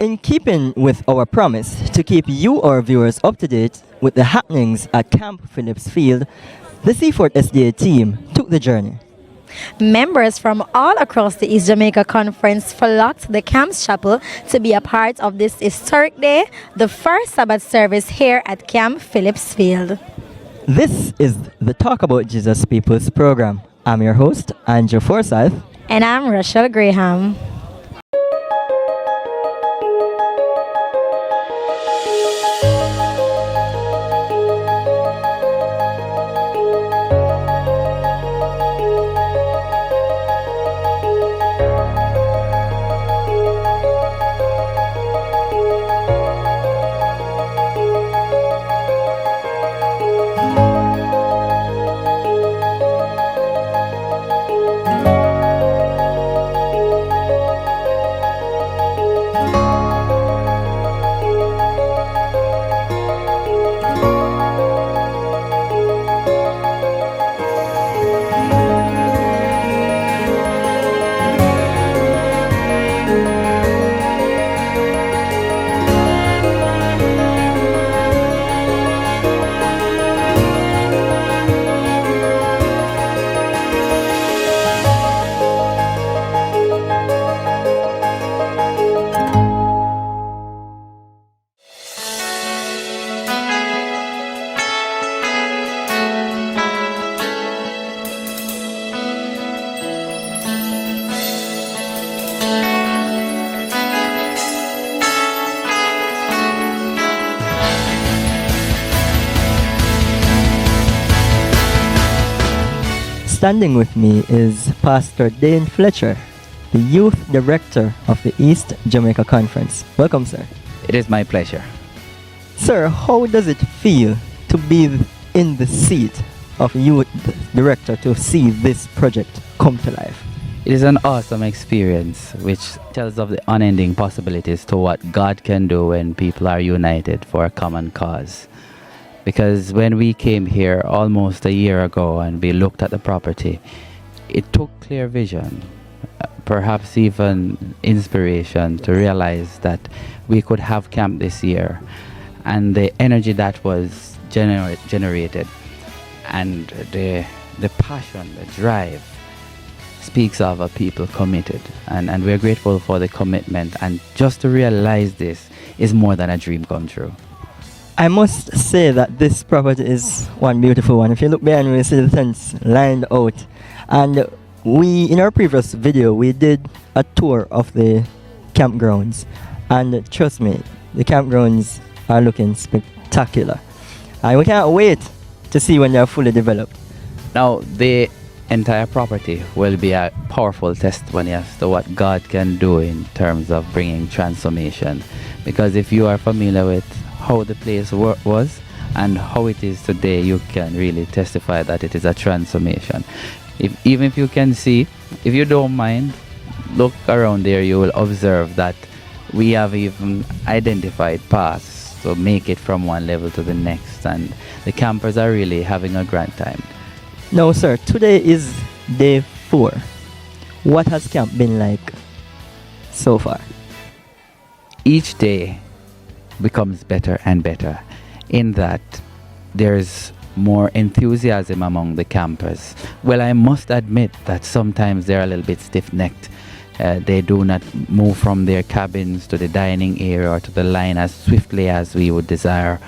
In keeping with our promise to keep you, our viewers, up to date with the happenings at Camp Phillips Field, the Seaforth SDA team took the journey. Members from all across the East Jamaica Conference flocked to the camp's chapel to be a part of this historic day, the first Sabbath service here at Camp Phillips Field. This is the Talk About Jesus People's program. I'm your host, Andrew Forsyth. And I'm Rachel Graham. Standing with me is Pastor Dane Fletcher, the Youth Director of the East Jamaica Conference. Welcome, sir. It is my pleasure. Sir, how does it feel to be in the seat of Youth Director to see this project come to life? It is an awesome experience which tells of the unending possibilities to what God can do when people are united for a common cause. Because when we came here almost a year ago and we looked at the property, it took clear vision, perhaps even inspiration to realize that we could have camp this year. And the energy that was generated and the passion, the drive speaks of a people committed. And we're grateful for the commitment. And just to realize this is more than a dream come true. I must say that this property is one beautiful one. If you look behind me, you see the tents lined out. And in our previous video, we did a tour of the campgrounds. And trust me, the campgrounds are looking spectacular. And we can't wait to see when they're fully developed. Now, the entire property will be a powerful testimony as to what God can do in terms of bringing transformation. Because if you are familiar with how the place was and how it is today, you can really testify that it is a transformation. Even if you can see, if you don't mind, look around there, you will observe that we have even identified paths to make it from one level to the next, and the campers are really having a grand time. Now, sir, today is day 4. What has camp been like so far? Each day becomes better and better in that there's more enthusiasm among the campers. Well, I must admit that sometimes they're a little bit stiff-necked. They do not move from their cabins to the dining area or to the line as swiftly as we would desire,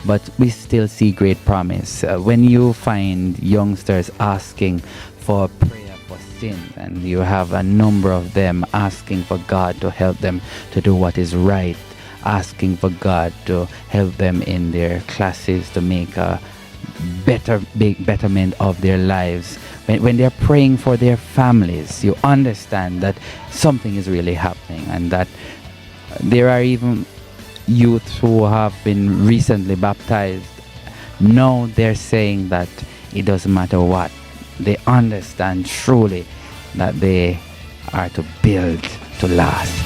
but we still see great promise. When you find youngsters asking for prayer for sin, and you have a number of them asking for God to help them to do what is right, asking for God to help them in their classes to make a big betterment of their lives. When they're praying for their families, you understand that something is really happening, and that there are even youths who have been recently baptized. Now they're saying that it doesn't matter what. They understand truly that they are to build to last.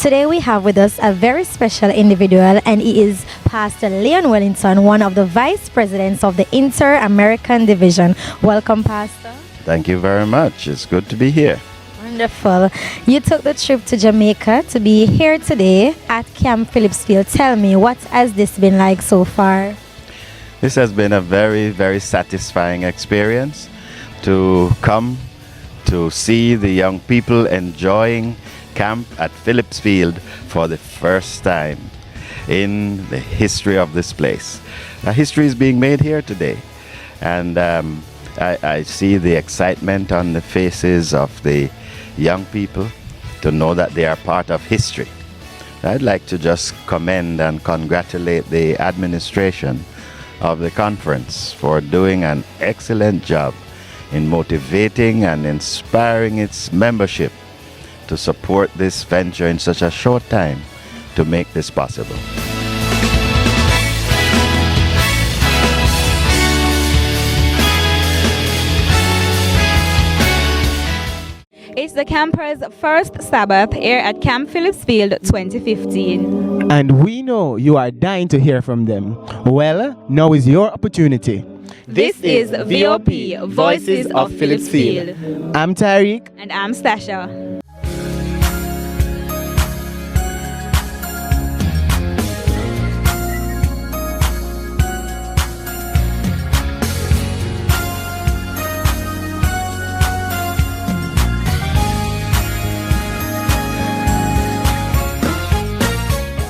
Today we have with us a very special individual, and he is Pastor Leon Wellington, one of the vice presidents of the Inter-American Division. Welcome, Pastor. Thank you very much. It's good to be here. Wonderful. You took the trip to Jamaica to be here today at Camp Phillips. Tell me, what has this been like so far? This has been a very, very satisfying experience to come to see the young people enjoying camp at Phillips Field for the first time in the history of this place. History is being made here today, and I see the excitement on the faces of the young people to know that they are part of history. I'd like to just commend and congratulate the administration of the conference for doing an excellent job in motivating and inspiring its membership to support this venture in such a short time to make this possible. It's the campers' first Sabbath here at Camp Phillips Field 2015. And we know you are dying to hear from them. Well, now is your opportunity. This is VOP, Voices of Phillips Field. I'm Tariq. And I'm Stasha.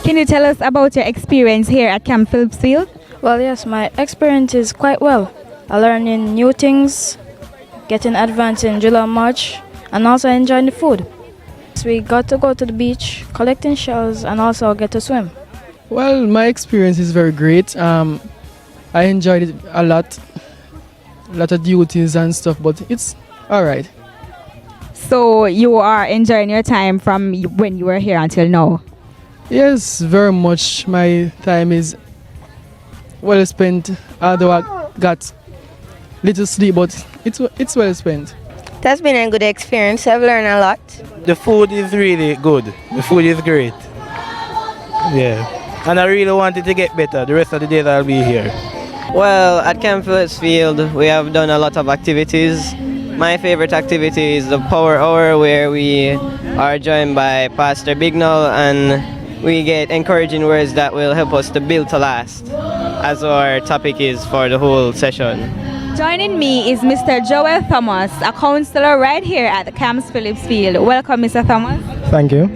Can you tell us about your experience here at Camp Phillips Field? Well, yes, my experience is quite well. I learning new things, getting advanced in July and March, and also enjoying the food. So we got to go to the beach, collecting shells, and also get to swim. Well, my experience is very great. I enjoyed it a lot of duties and stuff, but it's all right. So you are enjoying your time from when you were here until now? Yes, very much. My time is well spent, although I got little sleep, but it's well spent. That's been a good experience. I've learned a lot. The food is really good. The food is great. Yeah. And I really want it to get better the rest of the days I'll be here. Well, at Camp Phillips Field, we have done a lot of activities. My favorite activity is the Power Hour, where we are joined by Pastor Bignall, and we get encouraging words that will help us to build to last, as our topic is for the whole session. Joining me is Mr. Joel Thomas, a counselor right here at the Camp Phillips Field. Welcome, Mr. Thomas. Thank you.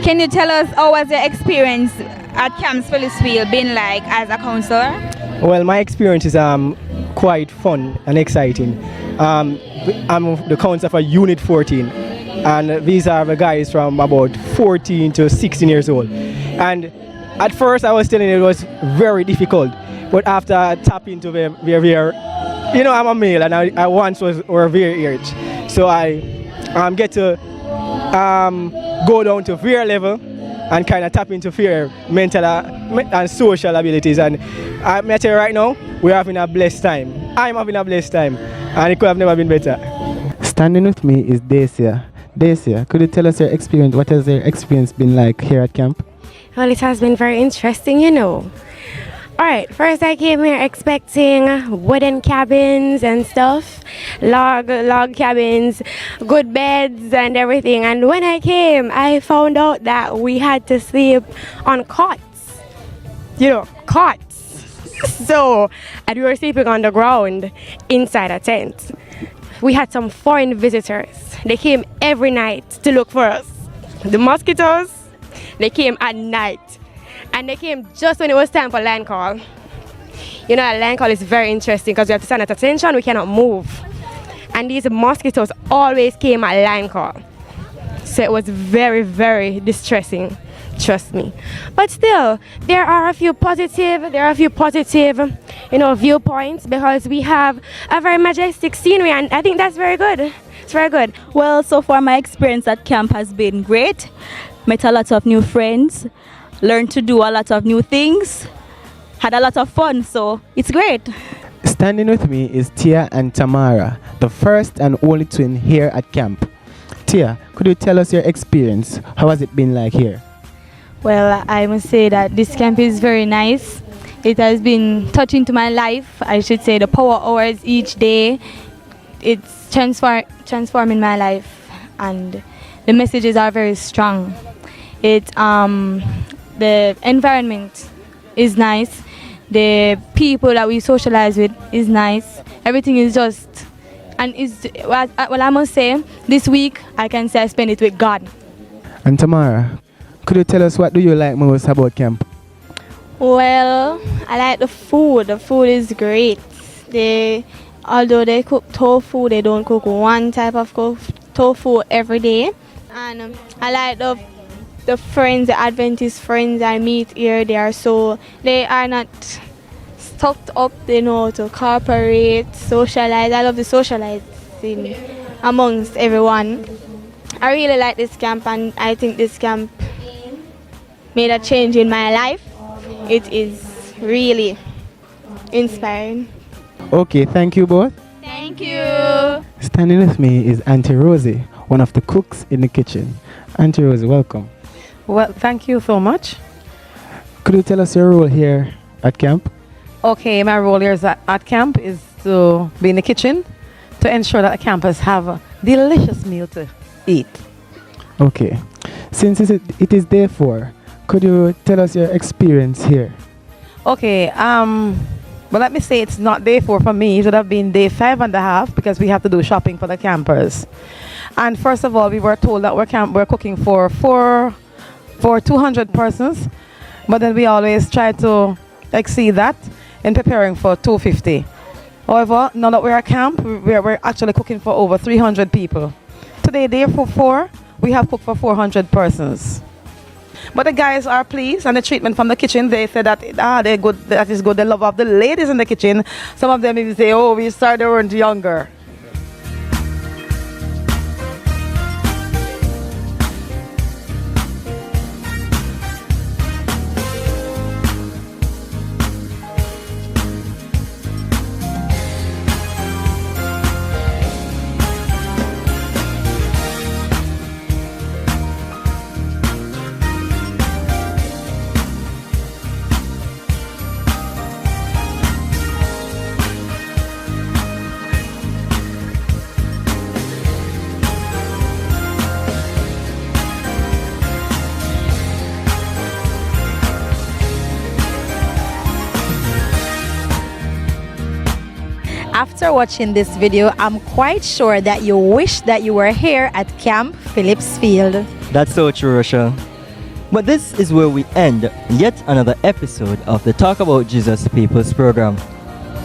Can you tell us how was your experience at Camp Phillips Field been like as a counselor? Well, my experience is quite fun and exciting. I'm the counselor for Unit 14, and these are the guys from about 14 to 16 years old. And at first I was telling you it was very difficult, but after tapping into them, I'm a male, and I once were very age, so I get to go down to their level and kind of tap into their mental and social abilities. And I tell you right now, we're having a blessed time. I'm having a blessed time, and it could have never been better. Standing with me is Dacia. Dacia, could you tell us your experience? What has your experience been like here at camp? Well, it has been very interesting, Alright, first I came here expecting wooden cabins and stuff, log cabins, good beds and everything. And when I came, I found out that we had to sleep on cots. Cots. So, and we were sleeping on the ground inside a tent. We had some foreign visitors. They came every night to look for us. The mosquitoes, they came at night. And they came just when it was time for land call. A land call is very interesting because we have to stand at attention, we cannot move. And these mosquitoes always came at land call. So it was very, very distressing, trust me. But still, there are a few positive, viewpoints, because we have a very majestic scenery, and I think that's very good. It's very good. Well, so far my experience at camp has been great. Met a lot of new friends. Learned to do a lot of new things, had a lot of fun, so it's great. Standing with me is Tia and Tamara, the first and only twin here at camp. Tia, could you tell us your experience? How has it been like here? Well, I must say that this camp is very nice. It has been touching to my life. I should say the power hours each day. It's transforming my life, and the messages are very strong. The environment is nice. The people that we socialize with is nice. Everything is just, and well, I must say, this week I can say I spend it with God. And Tamara, could you tell us what do you like most about camp? Well, I like the food. The food is great. Although they cook tofu, they don't cook one type of tofu every day. And I like the friends, the Adventist friends I meet here. They are not stuck up. They know how to cooperate, socialize. I love the socializing amongst everyone. I really like this camp, and I think this camp made a change in my life. It is really inspiring. Okay, thank you both. Thank you. Standing with me is Auntie Rosie, one of the cooks in the kitchen. Auntie Rosie, welcome. Well, thank you so much. Could you tell us your role here at camp? Okay, my role here at camp is to be in the kitchen to ensure that the campers have a delicious meal to eat. Okay. Since it is day 4, could you tell us your experience here? Okay, well, let me say it's not day 4 for me. It would have been day 5.5 because we have to do shopping for the campers. And first of all, we were told that we're cooking for 200 persons, but then we always try to exceed that in preparing for 250. However, now that we're at camp, we're actually cooking for over 300 people. Today, day 4, we have cooked for 400 persons. But the guys are pleased, and the treatment from the kitchen, they said that they're good, that is good. They love of the ladies in the kitchen. Some of them even say, oh, we started when younger. After watching this video, I'm quite sure that you wish that you were here at Camp Phillips Field. That's so true, Rochelle. But this is where we end yet another episode of the Talk About Jesus People's program.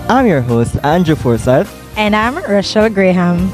I'm your host, Andrew Forsyth. And I'm Rochelle Graham.